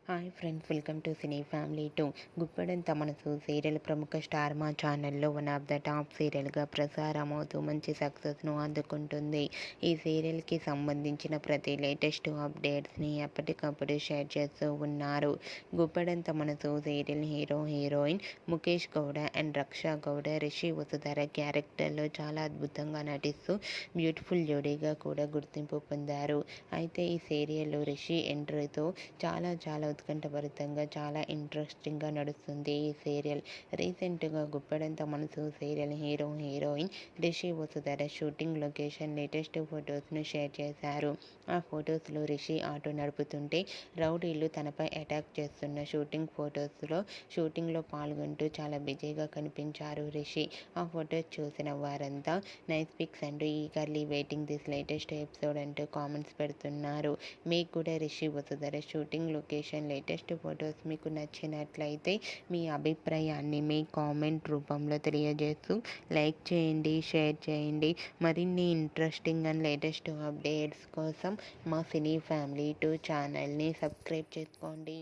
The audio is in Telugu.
Hi friends, welcome to cine family 2. Guppedantha Manasu serial ప్రముఖ స్టార్ మా ఛానల్లో వన్ ఆఫ్ ద టాప్ సీరియల్గా ప్రసారమవుతూ మంచి సక్సెస్ను అందుకుంటుంది. ఈ సీరియల్కి సంబంధించిన ప్రతి లేటెస్ట్ అప్డేట్స్ని ఎప్పటికప్పుడు షేర్ చేస్తూ ఉన్నారు. Guppedantha Manasu serial heroine Mukesh Gowda and Raksha Gowda Rishi Vasudhara క్యారెక్టర్లో చాలా అద్భుతంగా నటిస్తూ బ్యూటిఫుల్ జోడీగా కూడా గుర్తింపు పొందారు. అయితే ఈ సీరియల్లో రిషి ఎంట్రీతో చాలా ఉత్కంఠభరితంగా చాలా ఇంట్రెస్టింగ్గా నడుస్తుంది ఈ సీరియల్. రీసెంట్గా Guppedantha Manasu serial heroine Rishi Vasudhara shooting location latest ఫొటోస్ను షేర్ చేశారు. ఆ ఫొటోస్లో రిషి ఆటో నడుపుతుంటే రౌడీలు తనపై అటాక్ చేస్తున్న షూటింగ్లో పాల్గొంటూ చాలా బిజీగా కనిపించారు రిషి. ఆ ఫొటోస్ చూసిన వారంతా నైస్ పిక్స్ అంటూ eagerly waiting this latest episode అంటూ కామెంట్స్ పెడుతున్నారు. మీకు కూడా Rishi Vasudhara shooting location latest photos మీకు నచ్చినట్లయితే మీ అభిప్రాయాన్ని మీ కామెంట్ రూపంలో తెలియజేస్తూ లైక్ చేయండి, షేర్ చేయండి. మరిన్ని ఇంట్రెస్టింగ్ అండ్ లేటెస్ట్ అప్డేట్స్ కోసం మా సినీ ఫ్యామిలీ 2 ఛానల్ని సబ్స్క్రైబ్ చేసుకోండి.